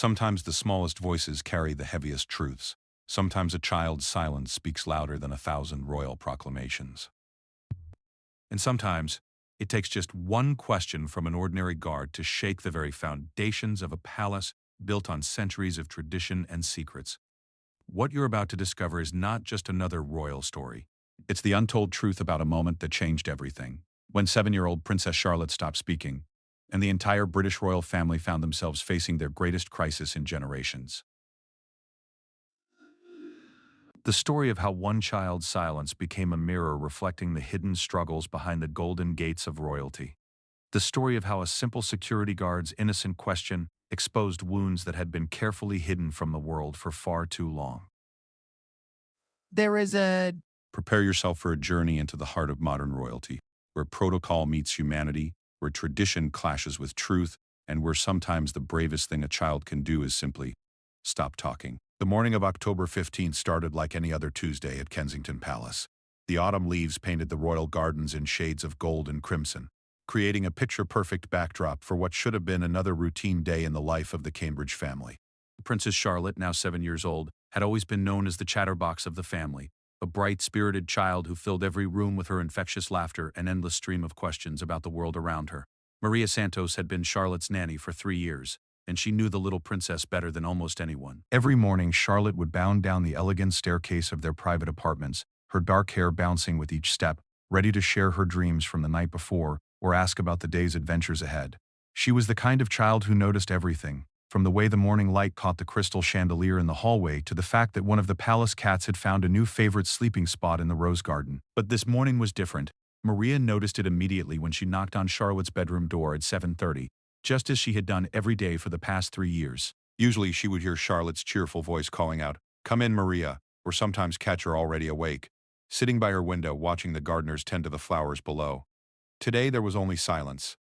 Sometimes the smallest voices carry the heaviest truths. Sometimes a child's silence speaks louder than 1,000 royal proclamations. And sometimes it takes just one question from an ordinary guard to shake the very foundations of a palace built on centuries of tradition and secrets. What you're about to discover is not just another royal story. It's the untold truth about a moment that changed everything. When 7-year-old Princess Charlotte stopped speaking, and the entire British royal family found themselves facing their greatest crisis in generations. The story of how one child's silence became a mirror reflecting the hidden struggles behind the golden gates of royalty. The story of how a simple security guard's innocent question exposed wounds that had been carefully hidden from the world for far too long. There is a Prepare yourself for a journey into the heart of modern royalty, where protocol meets humanity, where tradition clashes with truth, and where sometimes the bravest thing a child can do is simply stop talking. The morning of October 15th started like any other Tuesday at Kensington Palace. The autumn leaves painted the royal gardens in shades of gold and crimson, creating a picture-perfect backdrop for what should have been another routine day in the life of the Cambridge family. Princess Charlotte, now 7 years old, had always been known as the chatterbox of the family, a bright, spirited child who filled every room with her infectious laughter and endless stream of questions about the world around her. Maria Santos had been Charlotte's nanny for 3 years, and she knew the little princess better than almost anyone. Every morning, Charlotte would bound down the elegant staircase of their private apartments, her dark hair bouncing with each step, ready to share her dreams from the night before or ask about the day's adventures ahead. She was the kind of child who noticed everything, from the way the morning light caught the crystal chandelier in the hallway to the fact that one of the palace cats had found a new favorite sleeping spot in the rose garden. But this morning was different. Maria noticed it immediately when she knocked on Charlotte's bedroom door at 7:30, just as she had done every day for the past 3 years. Usually she would hear Charlotte's cheerful voice calling out, "Come in, Maria," or sometimes catch her already awake, sitting by her window watching the gardeners tend to the flowers below. Today there was only silence.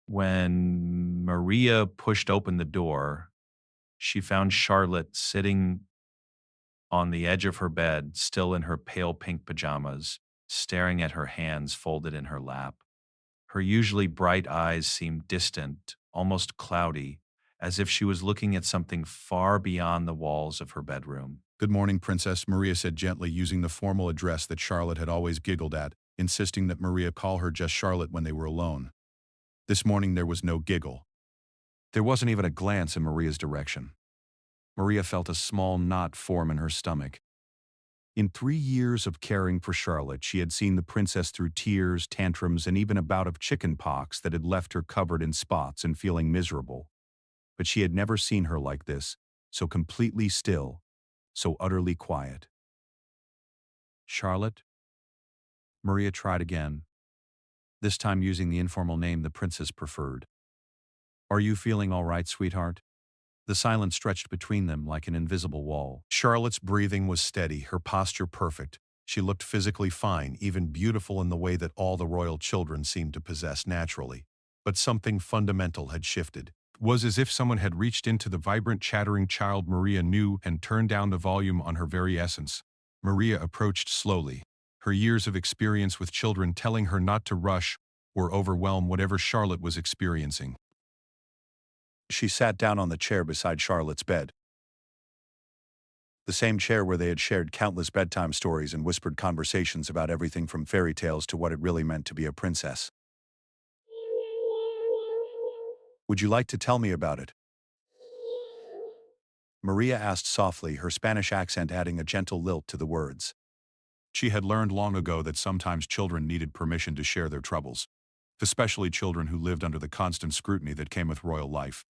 When Maria pushed open the door, she found Charlotte sitting on the edge of her bed, still in her pale pink pajamas, staring at her hands folded in her lap. Her usually bright eyes seemed distant, almost cloudy, as if she was looking at something far beyond the walls of her bedroom. "Good morning, Princess," Maria said gently, using the formal address that Charlotte had always giggled at, insisting that Maria call her just Charlotte when they were alone. This morning there was no giggle. There wasn't even a glance in Maria's direction. Maria felt a small knot form in her stomach. In 3 years of caring for Charlotte, she had seen the princess through tears, tantrums, and even a bout of chicken pox that had left her covered in spots and feeling miserable. But she had never seen her like this, so completely still, so utterly quiet. "Charlotte?" Maria tried again, this time using the informal name the princess preferred. "Are you feeling all right, sweetheart?" The silence stretched between them like an invisible wall. Charlotte's breathing was steady, her posture perfect. She looked physically fine, even beautiful in the way that all the royal children seemed to possess naturally. But something fundamental had shifted. It was as if someone had reached into the vibrant, chattering child Maria knew and turned down the volume on her very essence. Maria approached slowly, her years of experience with children telling her not to rush or overwhelm whatever Charlotte was experiencing. She sat down on the chair beside Charlotte's bed. The same chair where they had shared countless bedtime stories and whispered conversations about everything from fairy tales to what it really meant to be a princess. "Would you like to tell me about it?" Maria asked softly, her Spanish accent adding a gentle lilt to the words. She had learned long ago that sometimes children needed permission to share their troubles, especially children who lived under the constant scrutiny that came with royal life.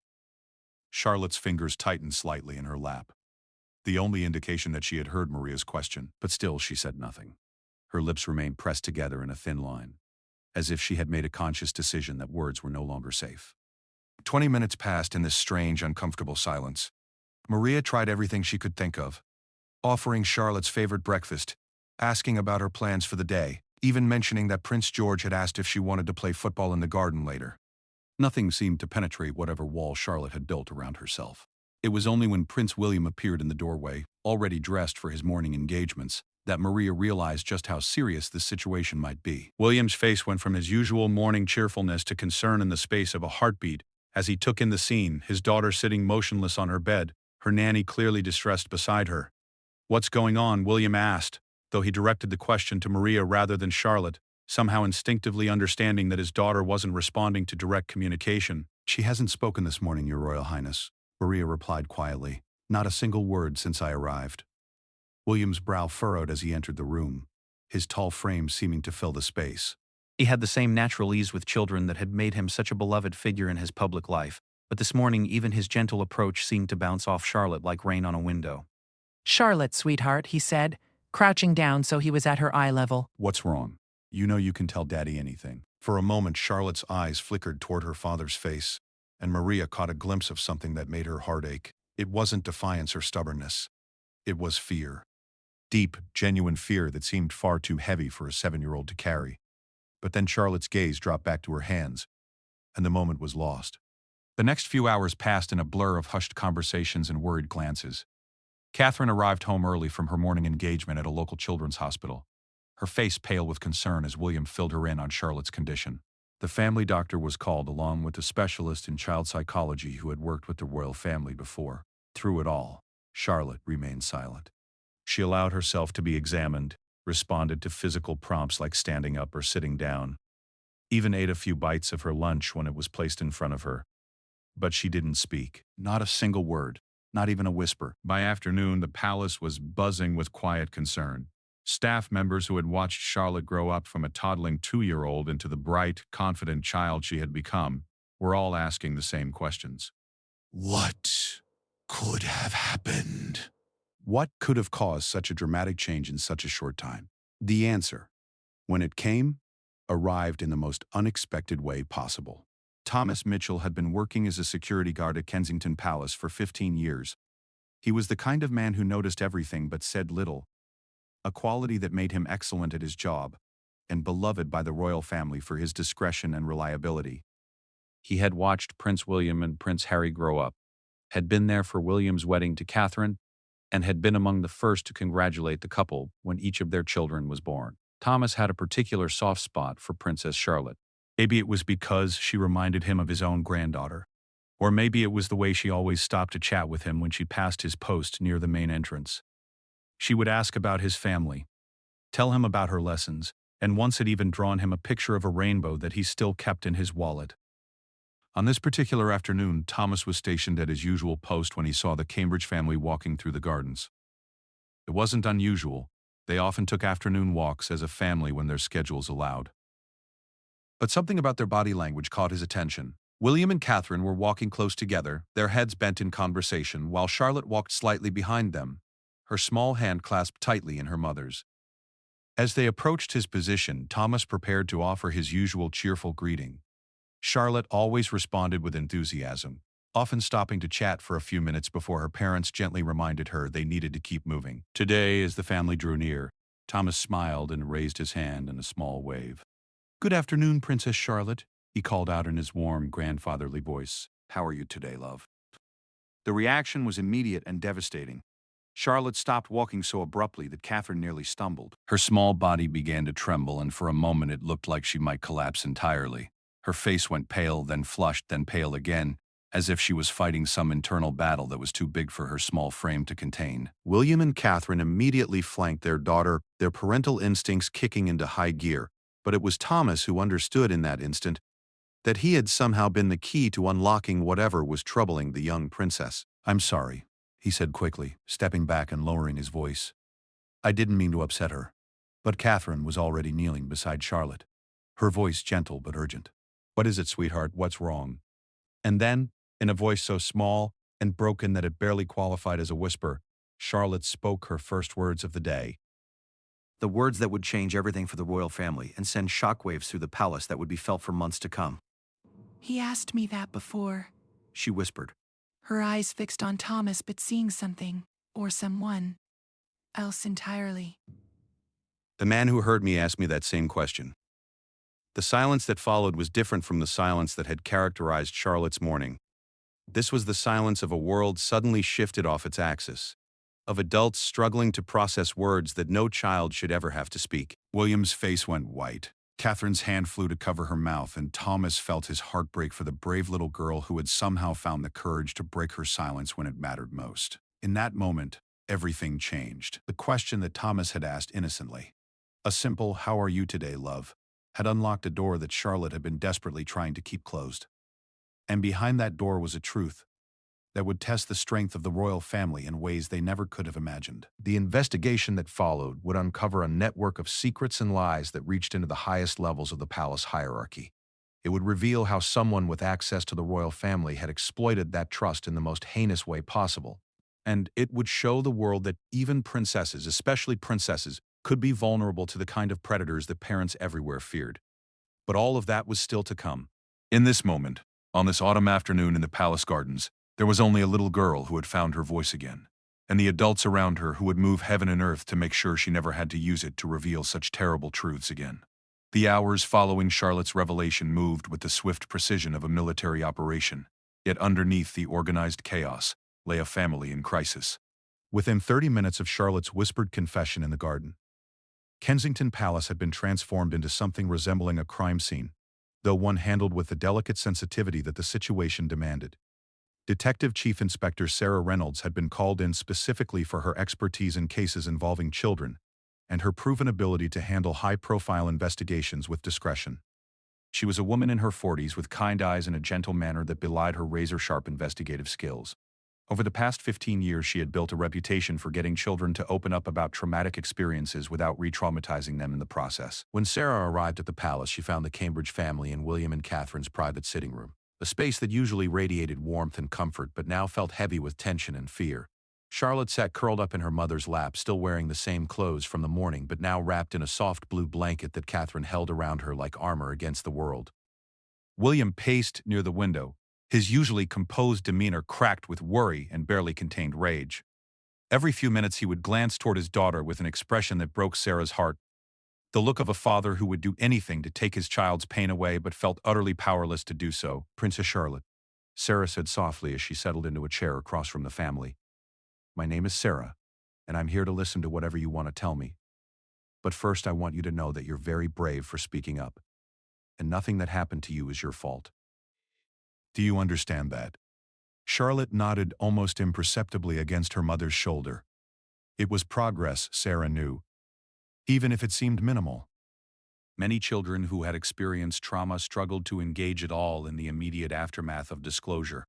Charlotte's fingers tightened slightly in her lap, the only indication that she had heard Maria's question, but still she said nothing. Her lips remained pressed together in a thin line, as if she had made a conscious decision that words were no longer safe. 20 minutes passed in this strange, uncomfortable silence. Maria tried everything she could think of, offering Charlotte's favorite breakfast, asking about her plans for the day, even mentioning that Prince George had asked if she wanted to play football in the garden later. Nothing seemed to penetrate whatever wall Charlotte had built around herself. It was only when Prince William appeared in the doorway, already dressed for his morning engagements, that Maria realized just how serious this situation might be. William's face went from his usual morning cheerfulness to concern in the space of a heartbeat, As he took in the scene, his daughter sitting motionless on her bed, her nanny clearly distressed beside her. "What's going on?" William asked, though he directed the question to Maria rather than Charlotte, somehow instinctively understanding that his daughter wasn't responding to direct communication. "She hasn't spoken this morning, Your Royal Highness," Maria replied quietly. "Not a single word since I arrived." William's brow furrowed as he entered the room, his tall frame seeming to fill the space. He had the same natural ease with children that had made him such a beloved figure in his public life, but this morning even his gentle approach seemed to bounce off Charlotte like rain on a window. Charlotte, sweetheart, he said, crouching down so he was at her eye level. "What's wrong? You know you can tell Daddy anything." For a moment, Charlotte's eyes flickered toward her father's face, and Maria caught a glimpse of something that made her heart ache. It wasn't defiance or stubbornness. It was fear. Deep, genuine fear that seemed far too heavy for a 7-year-old to carry. But then Charlotte's gaze dropped back to her hands, and the moment was lost. The next few hours passed in a blur of hushed conversations and worried glances. Catherine arrived home early from her morning engagement at a local children's hospital, her face pale with concern as William filled her in on Charlotte's condition. The family doctor was called along with a specialist in child psychology who had worked with the royal family before. Through it all, Charlotte remained silent. She allowed herself to be examined, responded to physical prompts like standing up or sitting down, even ate a few bites of her lunch when it was placed in front of her. But she didn't speak, not a single word, not even a whisper. By afternoon, the palace was buzzing with quiet concern. Staff members who had watched Charlotte grow up from a toddling 2-year-old into the bright, confident child she had become were all asking the same questions. What could have happened? What could have caused such a dramatic change in such a short time? The answer, when it came, arrived in the most unexpected way possible. Thomas Mitchell had been working as a security guard at Kensington Palace for 15 years. He was the kind of man who noticed everything but said little, a quality that made him excellent at his job and beloved by the royal family for his discretion and reliability. He had watched Prince William and Prince Harry grow up, had been there for William's wedding to Catherine, and had been among the first to congratulate the couple when each of their children was born. Thomas had a particular soft spot for Princess Charlotte. Maybe it was because she reminded him of his own granddaughter. Or maybe it was the way she always stopped to chat with him when she passed his post near the main entrance. She would ask about his family, tell him about her lessons, and once had even drawn him a picture of a rainbow that he still kept in his wallet. On this particular afternoon, Thomas was stationed at his usual post when he saw the Cambridge family walking through the gardens. It wasn't unusual. They often took afternoon walks as a family when their schedules allowed. But something about their body language caught his attention. William and Catherine were walking close together, their heads bent in conversation, while Charlotte walked slightly behind them, her small hand clasped tightly in her mother's. As they approached his position, Thomas prepared to offer his usual cheerful greeting. Charlotte always responded with enthusiasm, often stopping to chat for a few minutes before her parents gently reminded her they needed to keep moving. Today, as the family drew near, Thomas smiled and raised his hand in a small wave. "Good afternoon, Princess Charlotte," he called out in his warm, grandfatherly voice. "How are you today, love?" The reaction was immediate and devastating. Charlotte stopped walking so abruptly that Catherine nearly stumbled. Her small body began to tremble, and for a moment it looked like she might collapse entirely. Her face went pale, then flushed, then pale again, as if she was fighting some internal battle that was too big for her small frame to contain. William and Catherine immediately flanked their daughter, their parental instincts kicking into high gear, but it was Thomas who understood in that instant that he had somehow been the key to unlocking whatever was troubling the young princess. "I'm sorry," he said quickly, stepping back and lowering his voice. "I didn't mean to upset her." But Catherine was already kneeling beside Charlotte, her voice gentle but urgent. "What is it, sweetheart? What's wrong?" And then, in a voice so small and broken that it barely qualified as a whisper, Charlotte spoke her first words of the day. The words that would change everything for the royal family and send shockwaves through the palace that would be felt for months to come. He asked me that before, She whispered. her eyes fixed on Thomas but seeing something, or someone, else entirely. The man who heard me asked me that same question. The silence that followed was different from the silence that had characterized Charlotte's morning. This was the silence of a world suddenly shifted off its axis, of adults struggling to process words that no child should ever have to speak. William's face went white. Catherine's hand flew to cover her mouth, and Thomas felt his heart break for the brave little girl who had somehow found the courage to break her silence when it mattered most. In that moment, everything changed. The question that Thomas had asked innocently, a simple "How are you today, love?" had unlocked a door that Charlotte had been desperately trying to keep closed. And behind that door was a truth that would test the strength of the royal family in ways they never could have imagined. The investigation that followed would uncover a network of secrets and lies that reached into the highest levels of the palace hierarchy. It would reveal how someone with access to the royal family had exploited that trust in the most heinous way possible. And it would show the world that even princesses, especially princesses, could be vulnerable to the kind of predators that parents everywhere feared. But all of that was still to come. In this moment, on this autumn afternoon in the palace gardens, there was only a little girl who had found her voice again, and the adults around her who would move heaven and earth to make sure she never had to use it to reveal such terrible truths again. The hours following Charlotte's revelation moved with the swift precision of a military operation, yet underneath the organized chaos lay a family in crisis. Within 30 minutes of Charlotte's whispered confession in the garden, Kensington Palace had been transformed into something resembling a crime scene, though one handled with the delicate sensitivity that the situation demanded. Detective Chief Inspector Sarah Reynolds had been called in specifically for her expertise in cases involving children and her proven ability to handle high-profile investigations with discretion. She was a woman in her 40s with kind eyes and a gentle manner that belied her razor-sharp investigative skills. Over the past 15 years, she had built a reputation for getting children to open up about traumatic experiences without re-traumatizing them in the process. When Sarah arrived at the palace, she found the Cambridge family in William and Catherine's private sitting room, a space that usually radiated warmth and comfort but now felt heavy with tension and fear. Charlotte sat curled up in her mother's lap, still wearing the same clothes from the morning but now wrapped in a soft blue blanket that Catherine held around her like armor against the world. William paced near the window, his usually composed demeanor cracked with worry and barely contained rage. Every few minutes he would glance toward his daughter with an expression that broke Sarah's heart, the look of a father who would do anything to take his child's pain away but felt utterly powerless to do so. "Princess Charlotte," Sarah said softly as she settled into a chair across from the family. "My name is Sarah, and I'm here to listen to whatever you want to tell me. But first I want you to know that you're very brave for speaking up, and nothing that happened to you is your fault. Do you understand that?" Charlotte nodded almost imperceptibly against her mother's shoulder. It was progress, Sarah knew, even if it seemed minimal. Many children who had experienced trauma struggled to engage at all in the immediate aftermath of disclosure.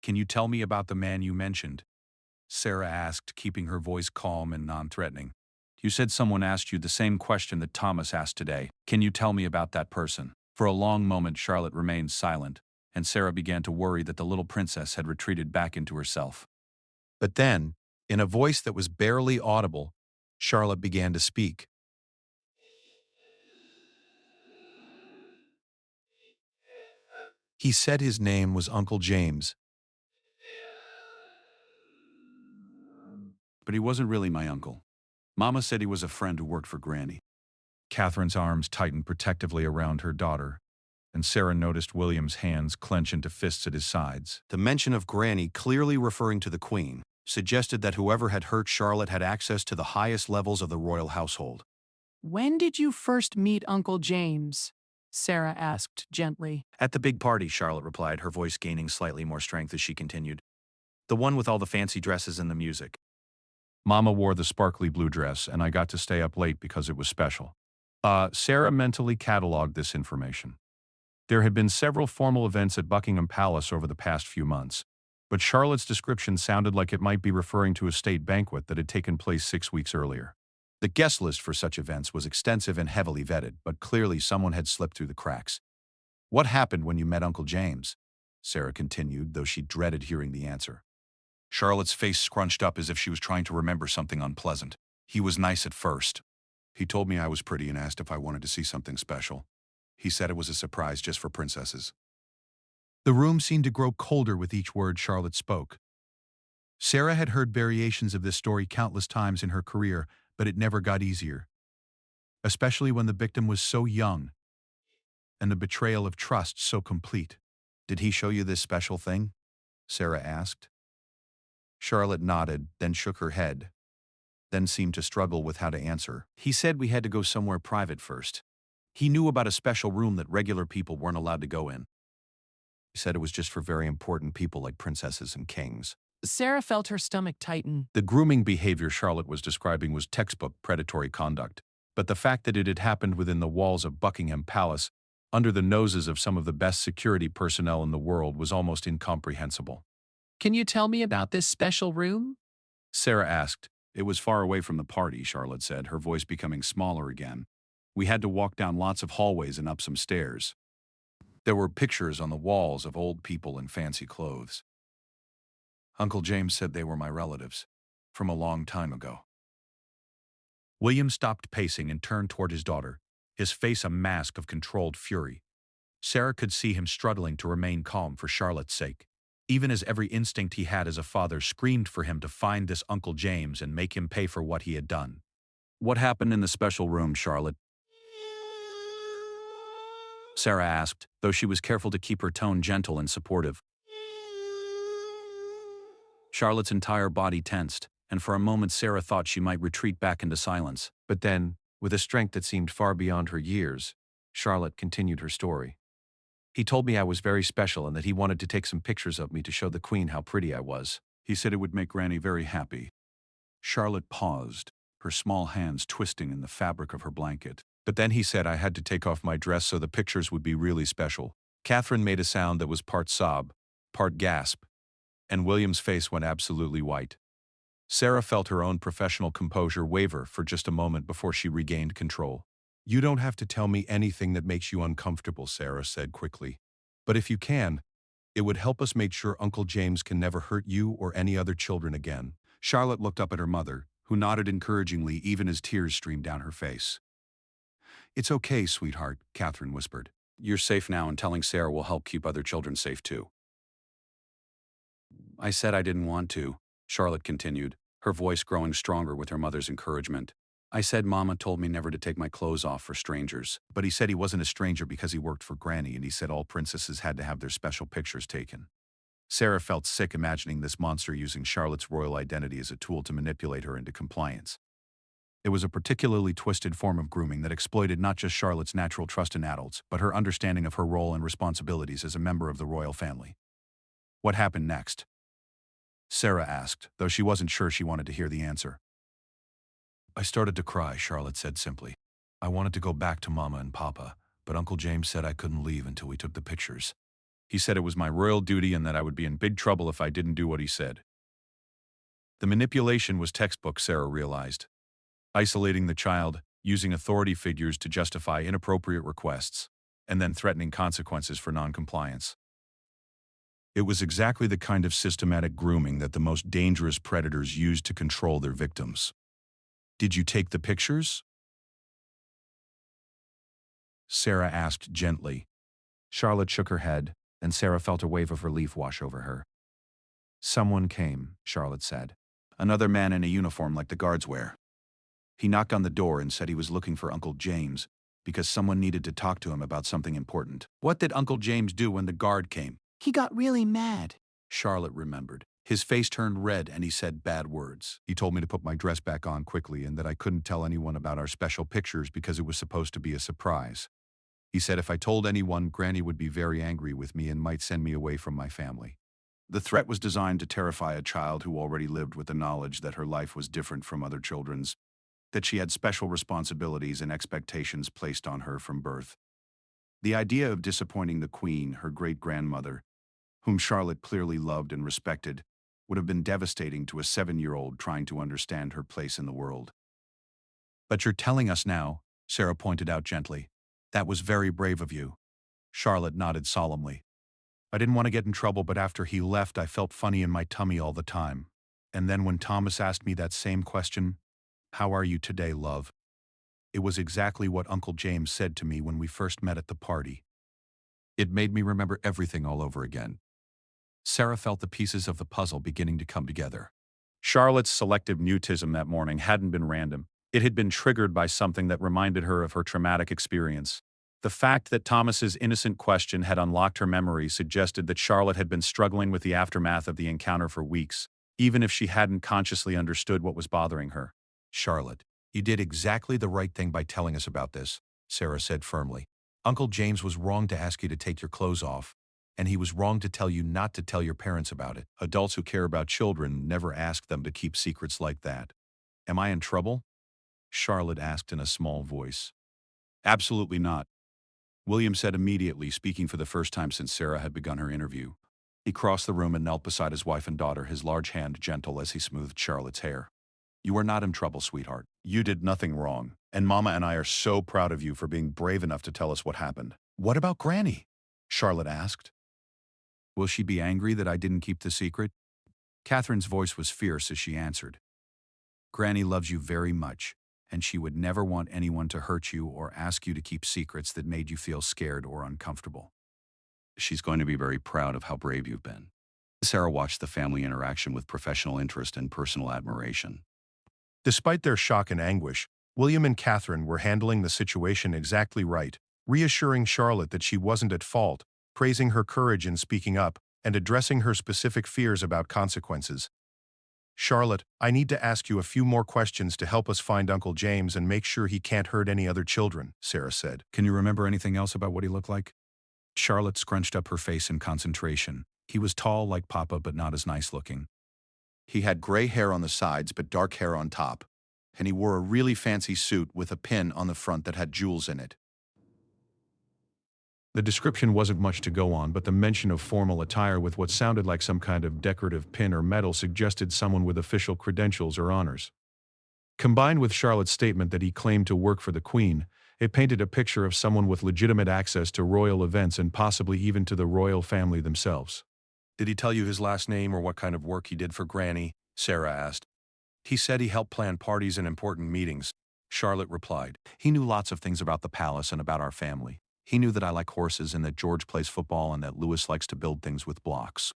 "Can you tell me about the man you mentioned?" Sarah asked, keeping her voice calm and non-threatening. "You said someone asked you the same question that Thomas asked today. Can you tell me about that person?" For a long moment, Charlotte remained silent, and Sarah began to worry that the little princess had retreated back into herself. But then, in a voice that was barely audible, Charlotte began to speak. "He said his name was Uncle James. But he wasn't really my uncle. Mama said he was a friend who worked for Granny." Catherine's arms tightened protectively around her daughter, and Sarah noticed William's hands clench into fists at his sides. The mention of Granny, clearly referring to the Queen, suggested that whoever had hurt Charlotte had access to the highest levels of the royal household. "When did you first meet Uncle James?" Sarah asked gently. "At the big party," Charlotte replied, her voice gaining slightly more strength as she continued. "The one with all the fancy dresses and the music. Mama wore the sparkly blue dress, and I got to stay up late because it was special." Sarah mentally cataloged this information. There had been several formal events at Buckingham Palace over the past few months, but Charlotte's description sounded like it might be referring to a state banquet that had taken place 6 weeks earlier. The guest list for such events was extensive and heavily vetted, but clearly someone had slipped through the cracks. "What happened when you met Uncle James?" Sarah continued, though she dreaded hearing the answer. Charlotte's face scrunched up as if she was trying to remember something unpleasant. "He was nice at first. He told me I was pretty and asked if I wanted to see something special. He said it was a surprise just for princesses." The room seemed to grow colder with each word Charlotte spoke. Sarah had heard variations of this story countless times in her career, but it never got easier, especially when the victim was so young and the betrayal of trust so complete. "Did he show you this special thing?" Sarah asked. Charlotte nodded, then shook her head, then seemed to struggle with how to answer. "He said we had to go somewhere private first. He knew about a special room that regular people weren't allowed to go in. He said it was just for very important people like princesses and kings. Sarah felt her stomach tighten. The grooming behavior Charlotte was describing was textbook predatory conduct, but the fact that it had happened within the walls of Buckingham Palace, under the noses of some of the best security personnel in the world, was almost incomprehensible. Can you tell me about this special room? Sarah asked. It was far away from the party, Charlotte said, her voice becoming smaller again. We had to walk down lots of hallways and up some stairs. There were pictures on the walls of old people in fancy clothes. Uncle James said they were my relatives, from a long time ago. William stopped pacing and turned toward his daughter, his face a mask of controlled fury. Sarah could see him struggling to remain calm for Charlotte's sake, even as every instinct he had as a father screamed for him to find this Uncle James and make him pay for what he had done. What happened in the special room, Charlotte? Sarah asked, though she was careful to keep her tone gentle and supportive. Charlotte's entire body tensed, and for a moment Sarah thought she might retreat back into silence. But then, with a strength that seemed far beyond her years, Charlotte continued her story. He told me I was very special and that he wanted to take some pictures of me to show the Queen how pretty I was. He said it would make Granny very happy. Charlotte paused, her small hands twisting in the fabric of her blanket. But then he said I had to take off my dress so the pictures would be really special. Catherine made a sound that was part sob, part gasp, and William's face went absolutely white. Sarah felt her own professional composure waver for just a moment before she regained control. You don't have to tell me anything that makes you uncomfortable, Sarah said quickly. But if you can, it would help us make sure Uncle James can never hurt you or any other children again. Charlotte looked up at her mother, who nodded encouragingly even as tears streamed down her face. It's okay, sweetheart, Catherine whispered. You're safe now, and telling Sarah will help keep other children safe too. I said I didn't want to, Charlotte continued, her voice growing stronger with her mother's encouragement. I said Mama told me never to take my clothes off for strangers, but he said he wasn't a stranger because he worked for Granny, and he said all princesses had to have their special pictures taken. Sarah felt sick imagining this monster using Charlotte's royal identity as a tool to manipulate her into compliance. It was a particularly twisted form of grooming that exploited not just Charlotte's natural trust in adults, but her understanding of her role and responsibilities as a member of the royal family. What happened next? Sarah asked, though she wasn't sure she wanted to hear the answer. I started to cry, Charlotte said simply. I wanted to go back to Mama and Papa, but Uncle James said I couldn't leave until we took the pictures. He said it was my royal duty and that I would be in big trouble if I didn't do what he said. The manipulation was textbook, Sarah realized. Isolating the child, using authority figures to justify inappropriate requests, and then threatening consequences for noncompliance. It was exactly the kind of systematic grooming that the most dangerous predators use to control their victims. Did you take the pictures? Sarah asked gently. Charlotte shook her head, and Sarah felt a wave of relief wash over her. Someone came, Charlotte said. Another man in a uniform like the guards wear. He knocked on the door and said he was looking for Uncle James because someone needed to talk to him about something important. What did Uncle James do when the guard came? He got really mad. Charlotte remembered. His face turned red and he said bad words. He told me to put my dress back on quickly and that I couldn't tell anyone about our special pictures because it was supposed to be a surprise. He said if I told anyone, Granny would be very angry with me and might send me away from my family. The threat was designed to terrify a child who already lived with the knowledge that her life was different from other children's, that she had special responsibilities and expectations placed on her from birth. The idea of disappointing the Queen, her great-grandmother, whom Charlotte clearly loved and respected, would have been devastating to a 7-year-old trying to understand her place in the world. But you're telling us now, Sarah pointed out gently. That was very brave of you. Charlotte nodded solemnly. I didn't want to get in trouble, but after he left, I felt funny in my tummy all the time. And then when Thomas asked me that same question, how are you today, love? It was exactly what Uncle James said to me when we first met at the party. It made me remember everything all over again. Sarah felt the pieces of the puzzle beginning to come together. Charlotte's selective mutism that morning hadn't been random. It had been triggered by something that reminded her of her traumatic experience. The fact that Thomas's innocent question had unlocked her memory suggested that Charlotte had been struggling with the aftermath of the encounter for weeks, even if she hadn't consciously understood what was bothering her. Charlotte, you did exactly the right thing by telling us about this, Sarah said firmly. Uncle James was wrong to ask you to take your clothes off, and he was wrong to tell you not to tell your parents about it. Adults who care about children never ask them to keep secrets like that. Am I in trouble? Charlotte asked in a small voice. Absolutely not, William said immediately, speaking for the first time since Sarah had begun her interview. He crossed the room and knelt beside his wife and daughter, his large hand gentle as he smoothed Charlotte's hair. You are not in trouble, sweetheart. You did nothing wrong, and Mama and I are so proud of you for being brave enough to tell us what happened. What about Granny? Charlotte asked. Will she be angry that I didn't keep the secret? Catherine's voice was fierce as she answered. Granny loves you very much, and she would never want anyone to hurt you or ask you to keep secrets that made you feel scared or uncomfortable. She's going to be very proud of how brave you've been. Sarah watched the family interaction with professional interest and personal admiration. Despite their shock and anguish, William and Catherine were handling the situation exactly right, reassuring Charlotte that she wasn't at fault, praising her courage in speaking up, and addressing her specific fears about consequences. Charlotte, I need to ask you a few more questions to help us find Uncle James and make sure he can't hurt any other children, Sarah said. Can you remember anything else about what he looked like? Charlotte scrunched up her face in concentration. He was tall like Papa, but not as nice looking. He had gray hair on the sides but dark hair on top, and he wore a really fancy suit with a pin on the front that had jewels in it. The description wasn't much to go on, but the mention of formal attire with what sounded like some kind of decorative pin or medal suggested someone with official credentials or honors. Combined with Charlotte's statement that he claimed to work for the Queen, it painted a picture of someone with legitimate access to royal events and possibly even to the royal family themselves. Did he tell you his last name or what kind of work he did for Granny? Sarah asked. He said he helped plan parties and important meetings, Charlotte replied. He knew lots of things about the palace and about our family. He knew that I like horses and that George plays football and that Louis likes to build things with blocks.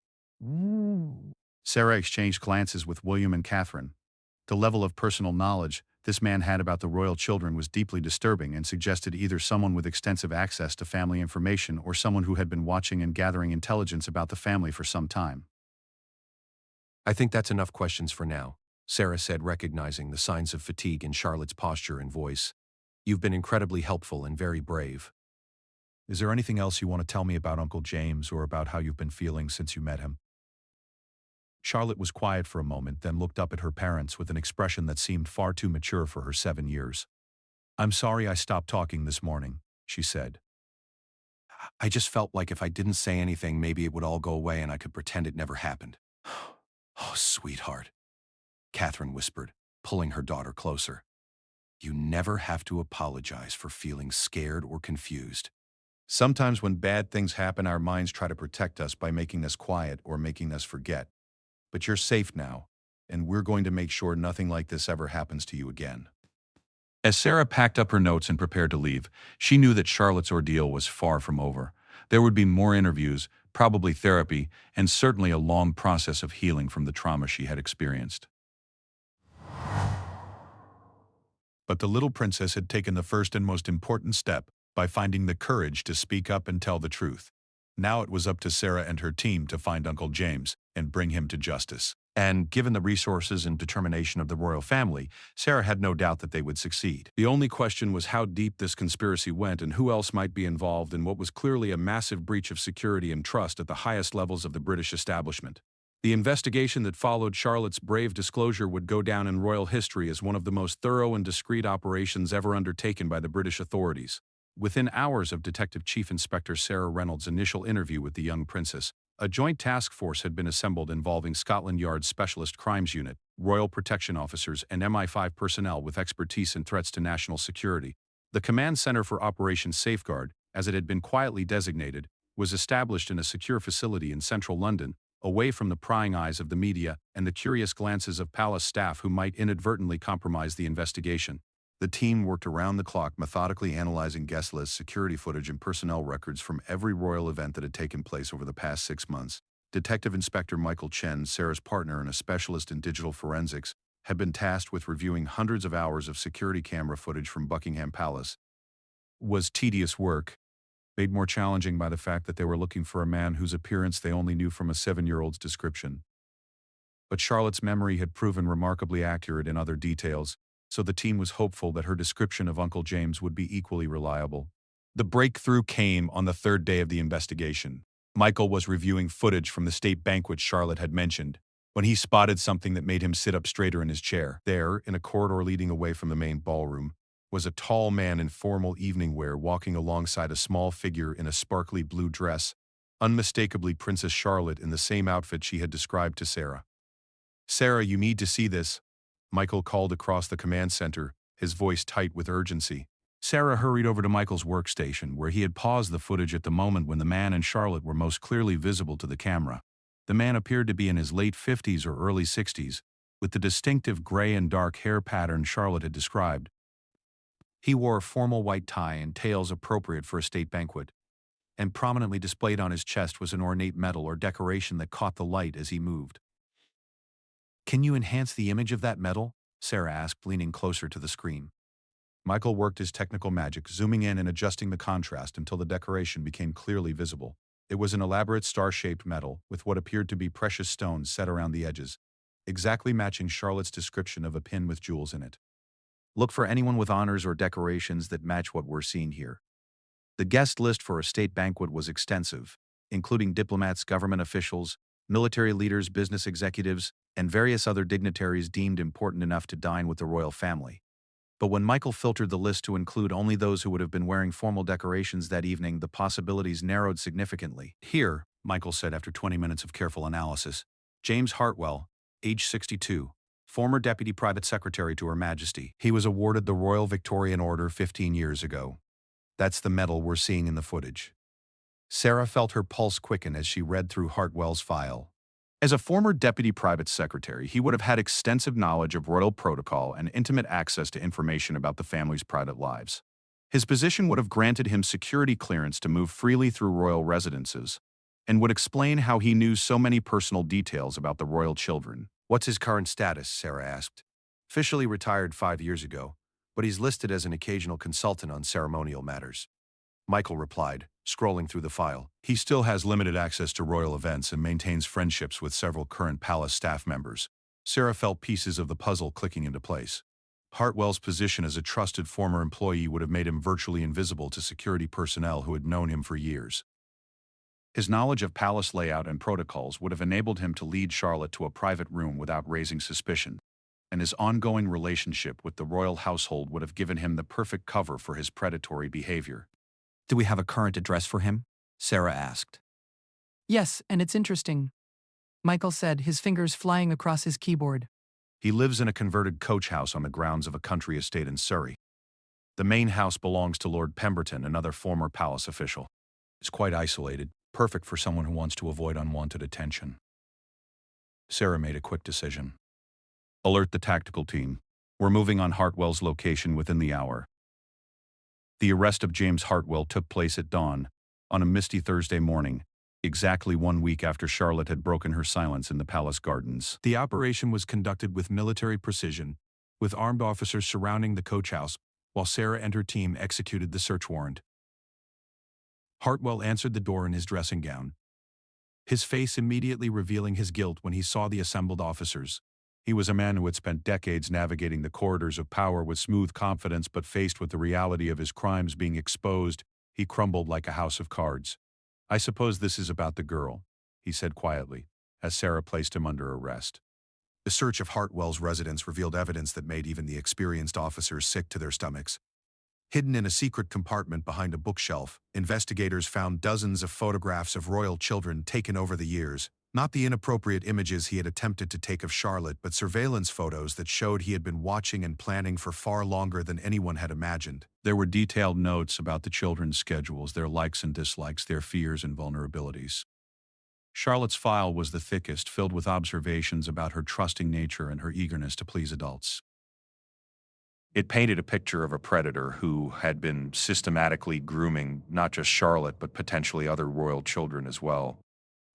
Sarah exchanged glances with William and Catherine. The level of personal knowledge this man had about the royal children was deeply disturbing and suggested either someone with extensive access to family information or someone who had been watching and gathering intelligence about the family for some time. I think that's enough questions for now, Sarah said, recognizing the signs of fatigue in Charlotte's posture and voice. You've been incredibly helpful and very brave. Is there anything else you want to tell me about Uncle James or about how you've been feeling since you met him? Charlotte was quiet for a moment, then looked up at her parents with an expression that seemed far too mature for her 7 years. I'm sorry I stopped talking this morning, she said. I just felt like if I didn't say anything, maybe it would all go away and I could pretend it never happened. Oh, sweetheart, Catherine whispered, pulling her daughter closer. You never have to apologize for feeling scared or confused. Sometimes when bad things happen, our minds try to protect us by making us quiet or making us forget. But you're safe now, and we're going to make sure nothing like this ever happens to you again. As Sarah packed up her notes and prepared to leave, she knew that Charlotte's ordeal was far from over. There would be more interviews, probably therapy, and certainly a long process of healing from the trauma she had experienced. But the little princess had taken the first and most important step by finding the courage to speak up and tell the truth. Now it was up to Sarah and her team to find Uncle James and bring him to justice. And given the resources and determination of the royal family, Sarah had no doubt that they would succeed. The only question was how deep this conspiracy went and who else might be involved in what was clearly a massive breach of security and trust at the highest levels of the British establishment. The investigation that followed Charlotte's brave disclosure would go down in royal history as one of the most thorough and discreet operations ever undertaken by the British authorities. Within hours of Detective Chief Inspector Sarah Reynolds' initial interview with the young princess, a joint task force had been assembled involving Scotland Yard's Specialist Crimes Unit, Royal Protection Officers, and MI5 personnel with expertise in threats to national security. The Command Center for Operation Safeguard, as it had been quietly designated, was established in a secure facility in central London, away from the prying eyes of the media and the curious glances of palace staff who might inadvertently compromise the investigation. The team worked around the clock, methodically analyzing guest lists, security footage, and personnel records from every royal event that had taken place over the past 6 months. Detective Inspector Michael Chen, Sarah's partner and a specialist in digital forensics, had been tasked with reviewing hundreds of hours of security camera footage from Buckingham Palace. It was tedious work, made more challenging by the fact that they were looking for a man whose appearance they only knew from a 7-year-old's description. But Charlotte's memory had proven remarkably accurate in other details, so the team was hopeful that her description of Uncle James would be equally reliable. The breakthrough came on the third day of the investigation. Michael was reviewing footage from the state banquet Charlotte had mentioned when he spotted something that made him sit up straighter in his chair. There, in a corridor leading away from the main ballroom, was a tall man in formal evening wear walking alongside a small figure in a sparkly blue dress, unmistakably Princess Charlotte in the same outfit she had described to Sarah. "Sarah, you need to see this," Michael called across the command center, his voice tight with urgency. Sarah hurried over to Michael's workstation, where he had paused the footage at the moment when the man and Charlotte were most clearly visible to the camera. The man appeared to be in his late 50s or early 60s, with the distinctive gray and dark hair pattern Charlotte had described. He wore a formal white tie and tails appropriate for a state banquet, and prominently displayed on his chest was an ornate medal or decoration that caught the light as he moved. "Can you enhance the image of that medal?" Sarah asked, leaning closer to the screen. Michael worked his technical magic, zooming in and adjusting the contrast until the decoration became clearly visible. It was an elaborate star-shaped medal with what appeared to be precious stones set around the edges, exactly matching Charlotte's description of a pin with jewels in it. "Look for anyone with honors or decorations that match what we're seeing here." The guest list for a state banquet was extensive, including diplomats, government officials, military leaders, business executives, and various other dignitaries deemed important enough to dine with the royal family. But when Michael filtered the list to include only those who would have been wearing formal decorations that evening, the possibilities narrowed significantly. "Here," Michael said after 20 minutes of careful analysis, "James Hartwell, age 62, former Deputy Private Secretary to Her Majesty. He was awarded the Royal Victorian Order 15 years ago. That's the medal we're seeing in the footage." Sarah felt her pulse quicken as she read through Hartwell's file. As a former deputy private secretary, he would have had extensive knowledge of royal protocol and intimate access to information about the family's private lives. His position would have granted him security clearance to move freely through royal residences, and would explain how he knew so many personal details about the royal children. "What's his current status?" Sarah asked. "Officially retired 5 years ago, but he's listed as an occasional consultant on ceremonial matters," Michael replied, scrolling through the file. "He still has limited access to royal events and maintains friendships with several current palace staff members." Sarah felt pieces of the puzzle clicking into place. Hartwell's position as a trusted former employee would have made him virtually invisible to security personnel who had known him for years. His knowledge of palace layout and protocols would have enabled him to lead Charlotte to a private room without raising suspicion, and his ongoing relationship with the royal household would have given him the perfect cover for his predatory behavior. "Do we have a current address for him?" Sarah asked. "Yes, and it's interesting," Michael said, his fingers flying across his keyboard. "He lives in a converted coach house on the grounds of a country estate in Surrey. The main house belongs to Lord Pemberton, another former palace official. It's quite isolated, perfect for someone who wants to avoid unwanted attention." Sarah made a quick decision. "Alert the tactical team. We're moving on Hartwell's location within the hour." The arrest of James Hartwell took place at dawn, on a misty Thursday morning, exactly 1 week after Charlotte had broken her silence in the palace gardens. The operation was conducted with military precision, with armed officers surrounding the coach house, while Sarah and her team executed the search warrant. Hartwell answered the door in his dressing gown, his face immediately revealing his guilt when he saw the assembled officers. He was a man who had spent decades navigating the corridors of power with smooth confidence, but faced with the reality of his crimes being exposed, he crumbled like a house of cards. "I suppose this is about the girl," he said quietly, as Sarah placed him under arrest. The search of Hartwell's residence revealed evidence that made even the experienced officers sick to their stomachs. Hidden in a secret compartment behind a bookshelf, investigators found dozens of photographs of royal children taken over the years. Not the inappropriate images he had attempted to take of Charlotte, but surveillance photos that showed he had been watching and planning for far longer than anyone had imagined. There were detailed notes about the children's schedules, their likes and dislikes, their fears and vulnerabilities. Charlotte's file was the thickest, filled with observations about her trusting nature and her eagerness to please adults. It painted a picture of a predator who had been systematically grooming not just Charlotte, but potentially other royal children as well.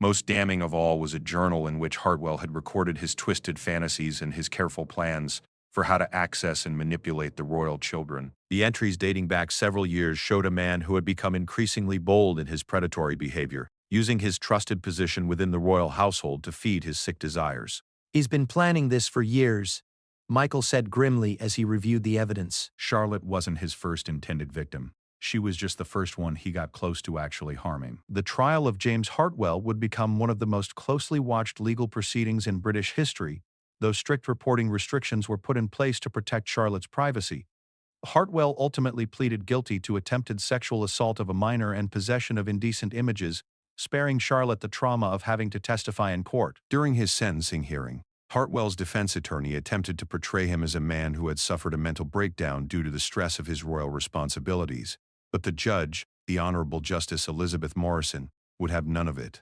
Most damning of all was a journal in which Hartwell had recorded his twisted fantasies and his careful plans for how to access and manipulate the royal children. The entries dating back several years showed a man who had become increasingly bold in his predatory behavior, using his trusted position within the royal household to feed his sick desires. "He's been planning this for years," Michael said grimly as he reviewed the evidence. Charlotte wasn't his first intended victim. She was just the first one he got close to actually harming. The trial of James Hartwell would become one of the most closely watched legal proceedings in British history, though strict reporting restrictions were put in place to protect Charlotte's privacy. Hartwell ultimately pleaded guilty to attempted sexual assault of a minor and possession of indecent images, sparing Charlotte the trauma of having to testify in court. During his sentencing hearing, Hartwell's defense attorney attempted to portray him as a man who had suffered a mental breakdown due to the stress of his royal responsibilities, but the judge, the Honorable Justice Elizabeth Morrison, would have none of it.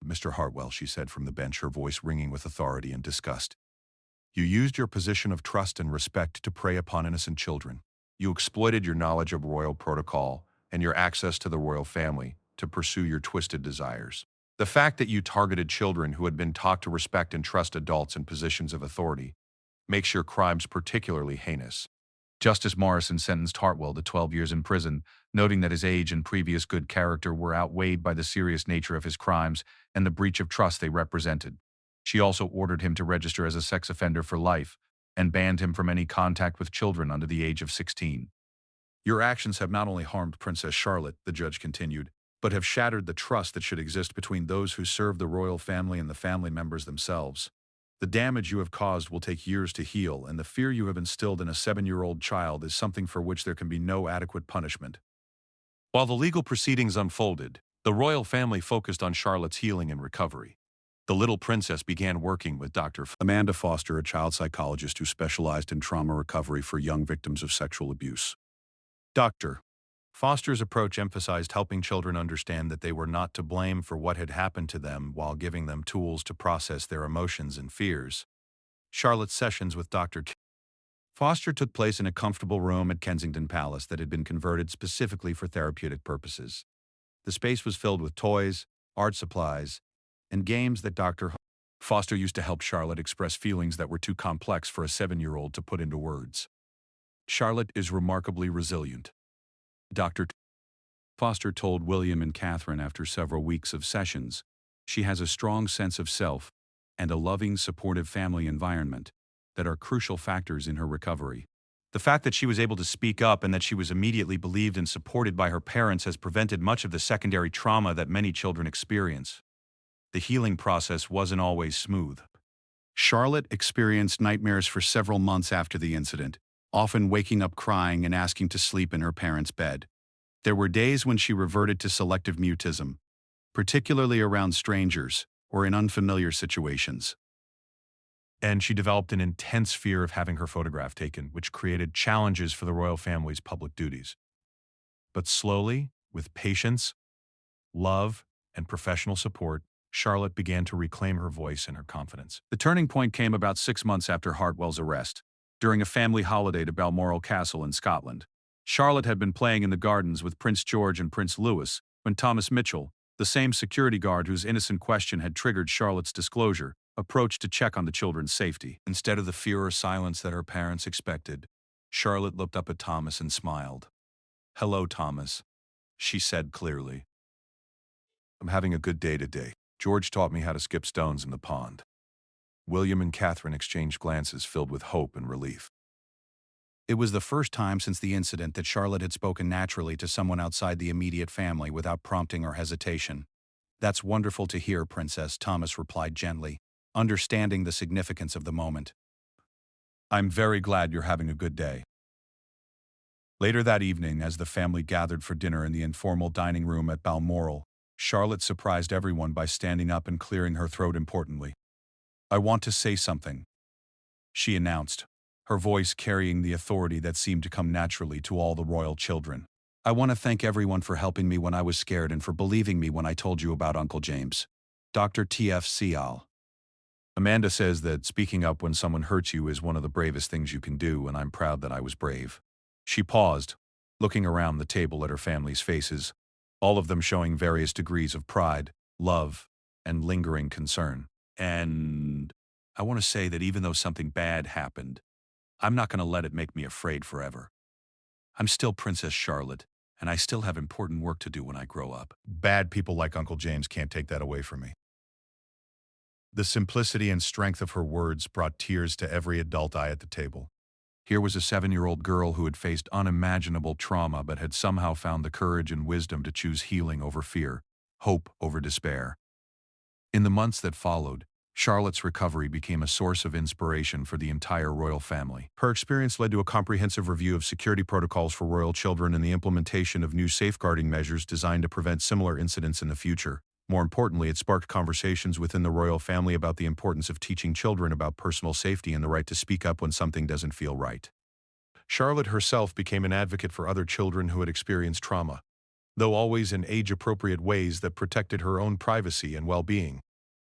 "Mr. Hartwell," she said from the bench, her voice ringing with authority and disgust, "you used your position of trust and respect to prey upon innocent children. You exploited your knowledge of royal protocol and your access to the royal family to pursue your twisted desires. The fact that you targeted children who had been taught to respect and trust adults in positions of authority makes your crimes particularly heinous." Justice Morrison sentenced Hartwell to 12 years in prison, noting that his age and previous good character were outweighed by the serious nature of his crimes and the breach of trust they represented. She also ordered him to register as a sex offender for life and banned him from any contact with children under the age of 16. "Your actions have not only harmed Princess Charlotte," the judge continued, "but have shattered the trust that should exist between those who serve the royal family and the family members themselves. The damage you have caused will take years to heal, and the fear you have instilled in a 7-year-old child is something for which there can be no adequate punishment." While the legal proceedings unfolded, the royal family focused on Charlotte's healing and recovery. The little princess began working with Dr. Amanda Foster, a child psychologist who specialized in trauma recovery for young victims of sexual abuse. Dr. Foster's approach emphasized helping children understand that they were not to blame for what had happened to them while giving them tools to process their emotions and fears. Charlotte's sessions with Dr. Foster took place in a comfortable room at Kensington Palace that had been converted specifically for therapeutic purposes. The space was filled with toys, art supplies, and games that Dr. Foster used to help Charlotte express feelings that were too complex for a 7-year-old to put into words. "Charlotte is remarkably resilient," Dr. Foster told William and Catherine after several weeks of sessions. "She has a strong sense of self and a loving, supportive family environment that are crucial factors in her recovery. The fact that she was able to speak up and that she was immediately believed and supported by her parents has prevented much of the secondary trauma that many children experience. The healing process wasn't always smooth." Charlotte experienced nightmares for several months after the incident, often waking up crying and asking to sleep in her parents' bed. There were days when she reverted to selective mutism, particularly around strangers or in unfamiliar situations. And she developed an intense fear of having her photograph taken, which created challenges for the royal family's public duties. But slowly, with patience, love, and professional support, Charlotte began to reclaim her voice and her confidence. The turning point came about 6 months after Hartwell's arrest, during a family holiday to Balmoral Castle in Scotland. Charlotte had been playing in the gardens with Prince George and Prince Louis when Thomas Mitchell, the same security guard whose innocent question had triggered Charlotte's disclosure, approached to check on the children's safety. Instead of the fear or silence that her parents expected, Charlotte looked up at Thomas and smiled. "Hello, Thomas," she said clearly. "I'm having a good day today. George taught me how to skip stones in the pond." William and Catherine exchanged glances filled with hope and relief. It was the first time since the incident that Charlotte had spoken naturally to someone outside the immediate family without prompting or hesitation. "That's wonderful to hear, Princess," Thomas replied gently, understanding the significance of the moment. "I'm very glad you're having a good day." Later that evening, as the family gathered for dinner in the informal dining room at Balmoral, Charlotte surprised everyone by standing up and clearing her throat importantly. "I want to say something," she announced, her voice carrying the authority that seemed to come naturally to all the royal children. "I want to thank everyone for helping me when I was scared and for believing me when I told you about Uncle James. Dr. T.F. Seal. Amanda says that speaking up when someone hurts you is one of the bravest things you can do, and I'm proud that I was brave." She paused, looking around the table at her family's faces, all of them showing various degrees of pride, love, and lingering concern. "And I want to say that even though something bad happened, I'm not going to let it make me afraid forever. I'm still Princess Charlotte, and I still have important work to do when I grow up. Bad people like Uncle James can't take that away from me." The simplicity and strength of her words brought tears to every adult eye at the table. Here was a 7-year-old girl who had faced unimaginable trauma but had somehow found the courage and wisdom to choose healing over fear, hope over despair. In the months that followed, Charlotte's recovery became a source of inspiration for the entire royal family. Her experience led to a comprehensive review of security protocols for royal children and the implementation of new safeguarding measures designed to prevent similar incidents in the future. More importantly, it sparked conversations within the royal family about the importance of teaching children about personal safety and the right to speak up when something doesn't feel right. Charlotte herself became an advocate for other children who had experienced trauma, though always in age-appropriate ways that protected her own privacy and well-being.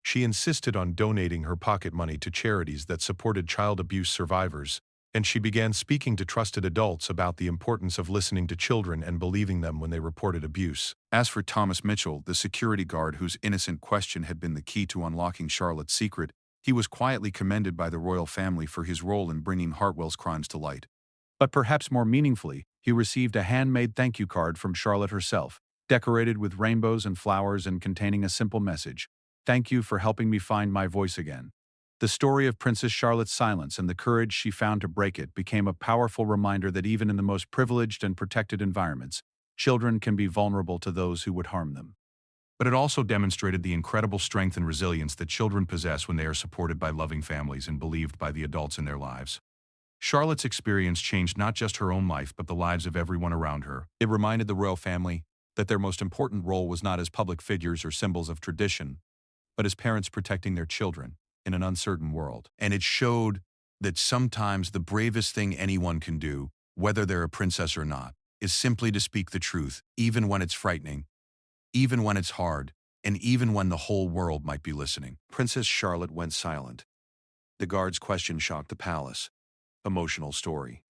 She insisted on donating her pocket money to charities that supported child abuse survivors, and she began speaking to trusted adults about the importance of listening to children and believing them when they reported abuse. As for Thomas Mitchell, the security guard whose innocent question had been the key to unlocking Charlotte's secret, he was quietly commended by the royal family for his role in bringing Hartwell's crimes to light. But perhaps more meaningfully, he received a handmade thank you card from Charlotte herself, decorated with rainbows and flowers and containing a simple message: "Thank you for helping me find my voice again." The story of Princess Charlotte's silence and the courage she found to break it became a powerful reminder that even in the most privileged and protected environments, children can be vulnerable to those who would harm them. But it also demonstrated the incredible strength and resilience that children possess when they are supported by loving families and believed by the adults in their lives. Charlotte's experience changed not just her own life but the lives of everyone around her. It reminded the royal family that their most important role was not as public figures or symbols of tradition, but as parents protecting their children in an uncertain world. And it showed that sometimes the bravest thing anyone can do, whether they're a princess or not, is simply to speak the truth, even when it's frightening, even when it's hard, and even when the whole world might be listening. Princess Charlotte went silent. The guard's question shocked the palace. Emotional story.